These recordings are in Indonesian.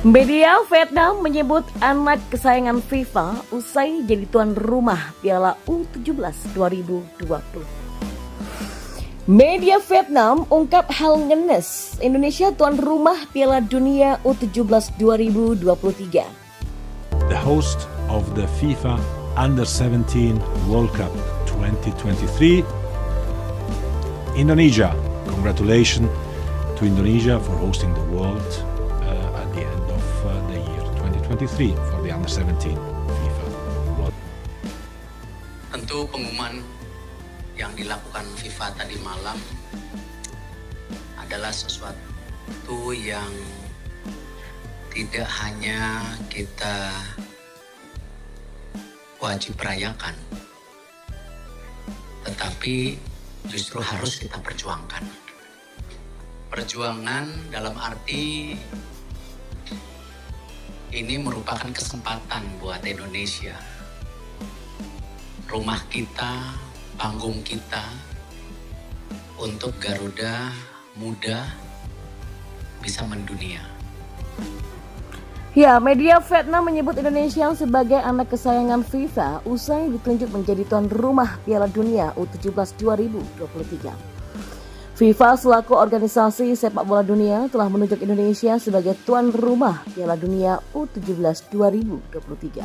Media Vietnam menyebut anak kesayangan FIFA usai jadi tuan rumah Piala U17 2020. Media Vietnam ungkap hal ngenes Indonesia tuan rumah Piala Dunia U17 2023. The host of the FIFA Under-17 World Cup 2023, Indonesia. Congratulations to Indonesia for hosting the World at the end of the year 2023 for the Under-17 FIFA World. Tentu pengumuman yang dilakukan FIFA tadi malam adalah sesuatu yang tidak hanya kita wajib rayakan, tetapi justru harus kita perjuangkan. Perjuangan dalam arti ini merupakan kesempatan buat Indonesia. Rumah kita, panggung kita untuk Garuda Muda bisa mendunia. Ya, media Vietnam menyebut Indonesia sebagai anak kesayangan FIFA usai ditunjuk menjadi tuan rumah Piala Dunia U17 2023. FIFA selaku organisasi sepak bola dunia telah menunjuk Indonesia sebagai tuan rumah Piala Dunia U17 2023.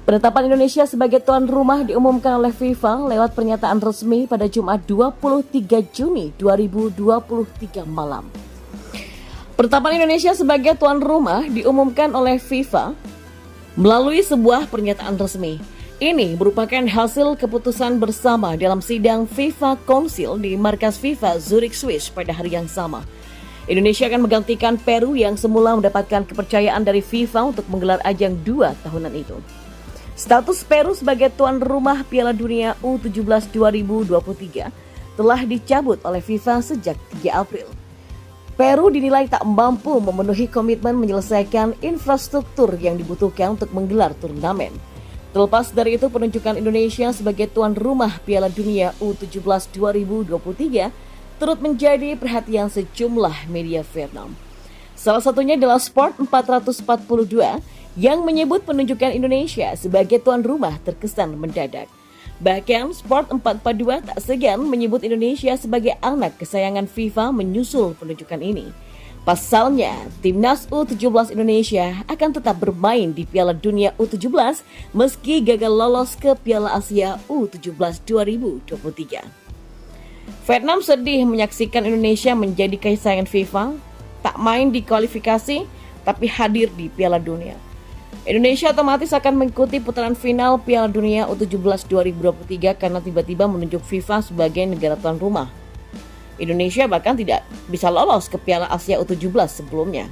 Penetapan Indonesia sebagai tuan rumah diumumkan oleh FIFA lewat pernyataan resmi pada Jumat 23 Juni 2023 malam. Penetapan Indonesia sebagai tuan rumah diumumkan oleh FIFA melalui sebuah pernyataan resmi. Ini merupakan hasil keputusan bersama dalam sidang FIFA Council di markas FIFA Zurich, Swiss pada hari yang sama. Indonesia akan menggantikan Peru yang semula mendapatkan kepercayaan dari FIFA untuk menggelar ajang 2 tahunan itu. Status Peru sebagai tuan rumah Piala Dunia U17 2023 telah dicabut oleh FIFA sejak 3 April. Peru dinilai tak mampu memenuhi komitmen menyelesaikan infrastruktur yang dibutuhkan untuk menggelar turnamen. Terlepas dari itu, penunjukan Indonesia sebagai tuan rumah Piala Dunia U17 2023 turut menjadi perhatian sejumlah media Vietnam. Salah satunya adalah Sport 442 yang menyebut penunjukan Indonesia sebagai tuan rumah terkesan mendadak. Bahkan Sport 442 tak segan menyebut Indonesia sebagai anak kesayangan FIFA menyusul penunjukan ini. Pasalnya, timnas U17 Indonesia akan tetap bermain di Piala Dunia U17 meski gagal lolos ke Piala Asia U17 2023. Vietnam sedih menyaksikan Indonesia menjadi kesayangan FIFA, tak main di kualifikasi tapi hadir di Piala Dunia. Indonesia otomatis akan mengikuti putaran final Piala Dunia U17 2023 karena tiba-tiba menunjuk FIFA sebagai negara tuan rumah. Indonesia bahkan tidak bisa lolos ke Piala Asia U17 sebelumnya.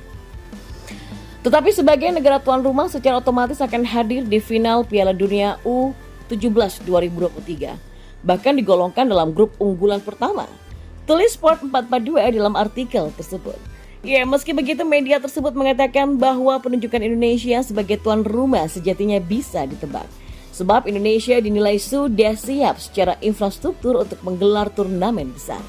Tetapi sebagai negara tuan rumah secara otomatis akan hadir di final Piala Dunia U17 2023. Bahkan digolongkan dalam grup unggulan pertama. Tulis Sport 442 dalam artikel tersebut. Ya, meski begitu media tersebut mengatakan bahwa penunjukan Indonesia sebagai tuan rumah sejatinya bisa ditebak. Sebab Indonesia dinilai sudah siap secara infrastruktur untuk menggelar turnamen besar.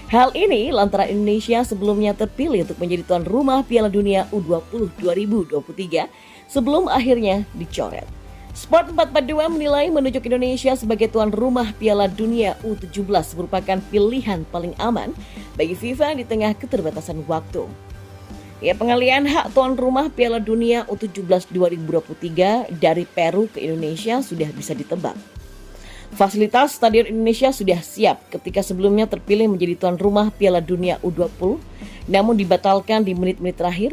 Hal ini lantaran Indonesia sebelumnya terpilih untuk menjadi tuan rumah Piala Dunia U20 2023 sebelum akhirnya dicoret. Sport 442 menilai menunjuk Indonesia sebagai tuan rumah Piala Dunia U17 merupakan pilihan paling aman bagi FIFA di tengah keterbatasan waktu. Ya, pengalihan hak tuan rumah Piala Dunia U17 2023 dari Peru ke Indonesia sudah bisa ditebak. Fasilitas Stadion Indonesia sudah siap ketika sebelumnya terpilih menjadi tuan rumah Piala Dunia U20, namun dibatalkan di menit-menit terakhir.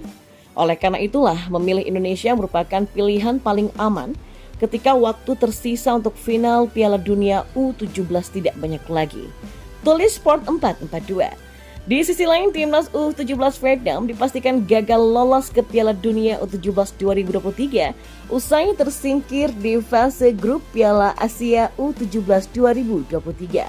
Oleh karena itulah, memilih Indonesia merupakan pilihan paling aman ketika waktu tersisa untuk final Piala Dunia U17 tidak banyak lagi. Tulis Sport 442. Di sisi lain, timnas U17 Vietnam dipastikan gagal lolos ke Piala Dunia U17 2023 usai tersingkir di fase grup Piala Asia U17 2023.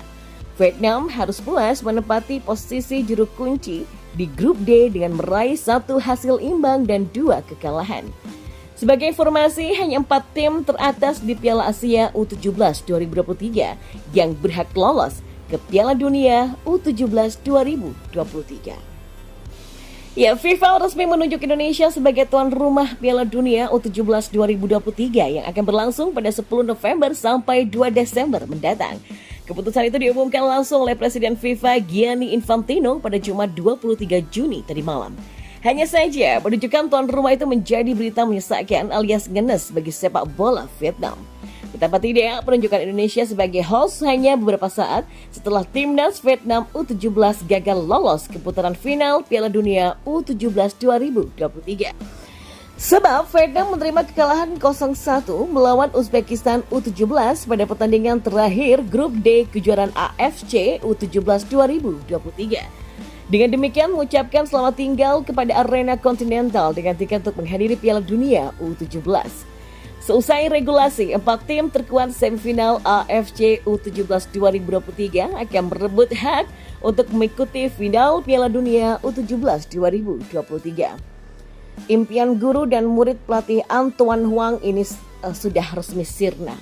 Vietnam harus puas menempati posisi juru kunci di grup D dengan meraih 1 hasil imbang dan 2 kekalahan. Sebagai informasi, hanya 4 tim teratas di Piala Asia U17 2023 yang berhak lolos ke Piala Dunia U17 2023. Ya, FIFA resmi menunjuk Indonesia sebagai tuan rumah Piala Dunia U17 2023 yang akan berlangsung pada 10 November sampai 2 Desember mendatang. Keputusan itu diumumkan langsung oleh Presiden FIFA Gianni Infantino pada Jumat 23 Juni tadi malam. Hanya saja, penunjukan tuan rumah itu menjadi berita menyesakkan alias ngenes bagi sepak bola Vietnam. Betapa tidak, penunjukan Indonesia sebagai host hanya beberapa saat setelah timnas Vietnam U17 gagal lolos ke putaran final Piala Dunia U17 2023. Sebab Vietnam menerima kekalahan 0-1 melawan Uzbekistan U17 pada pertandingan terakhir Grup D kejuaraan AFC U17 2023. Dengan demikian mengucapkan selamat tinggal kepada Arena Continental dengan tiket untuk menghadiri Piala Dunia U17. Seusai regulasi, 4 tim terkuat semifinal AFC U17 2023 akan berebut hak untuk mengikuti final Piala Dunia U17 2023. Impian guru dan murid pelatih Antoine Huang ini sudah resmi sirna.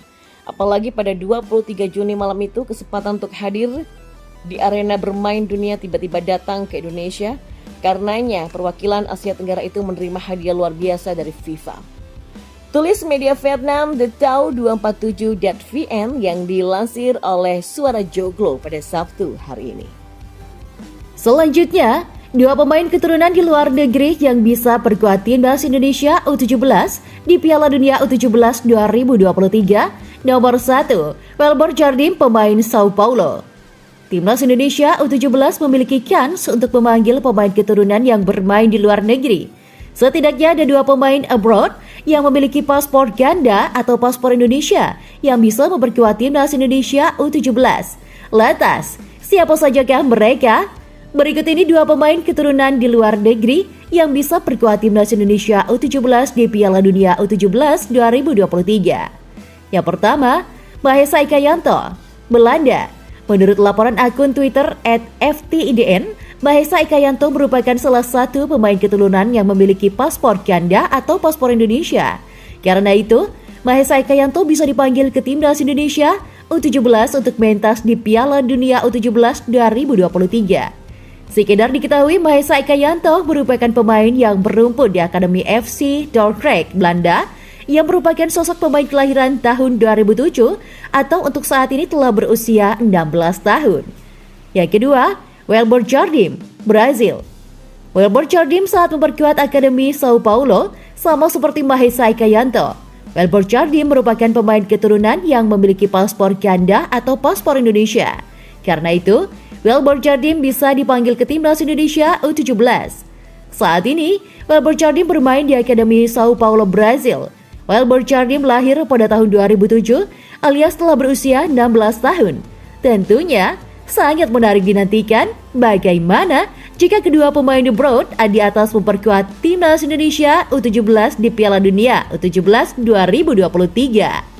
Apalagi pada 23 Juni malam itu kesempatan untuk hadir di arena bermain dunia tiba-tiba datang ke Indonesia. Karenanya perwakilan Asia Tenggara itu menerima hadiah luar biasa dari FIFA. Tulis media Vietnam The Tau 247.vn yang dilansir oleh Suara Joglo pada Sabtu hari ini. Selanjutnya, 2 pemain keturunan di luar negeri yang bisa perkuat timnas Indonesia U17 di Piala Dunia U17 2023. Nomor 1, Welber Jardim, pemain Sao Paulo. Timnas Indonesia U17 memiliki kans untuk memanggil pemain keturunan yang bermain di luar negeri. Setidaknya ada 2 pemain abroad yang memiliki paspor ganda atau paspor Indonesia yang bisa memperkuat timnas Indonesia U17. Lantas, siapa sajakah mereka? Berikut ini 2 pemain keturunan di luar negeri yang bisa perkuat timnas Indonesia U17 di Piala Dunia U17 2023. Yang pertama, Mahesa Ikayanto, Belanda. Menurut laporan akun Twitter @ftidn, Mahesa Ikayanto merupakan salah satu pemain keturunan yang memiliki paspor ganda atau paspor Indonesia. Karena itu, Mahesa Ikayanto bisa dipanggil ke timnas Indonesia U17 untuk mentas di Piala Dunia U17 2023. Sekedar diketahui, Mahesa Ikayanto merupakan pemain yang berumput di Akademi FC Dordrecht, Belanda, yang merupakan sosok pemain kelahiran tahun 2007 atau untuk saat ini telah berusia 16 tahun. Yang kedua, Welber Jardim, Brazil. Welber Jardim saat memperkuat Akademi Sao Paulo sama seperti Mahesa Ikayanto. Welber Jardim merupakan pemain keturunan yang memiliki paspor ganda atau paspor Indonesia. Karena itu, Welber Jardim bisa dipanggil ke timnas Indonesia U17. Saat ini, Welber Jardim bermain di Akademi Sao Paulo, Brazil. Welber Jardim lahir pada tahun 2007 alias telah berusia 16 tahun. Tentunya, sangat menarik dinantikan bagaimana jika kedua pemain abroad di atas memperkuat timnas Indonesia U17 di Piala Dunia U17 2023.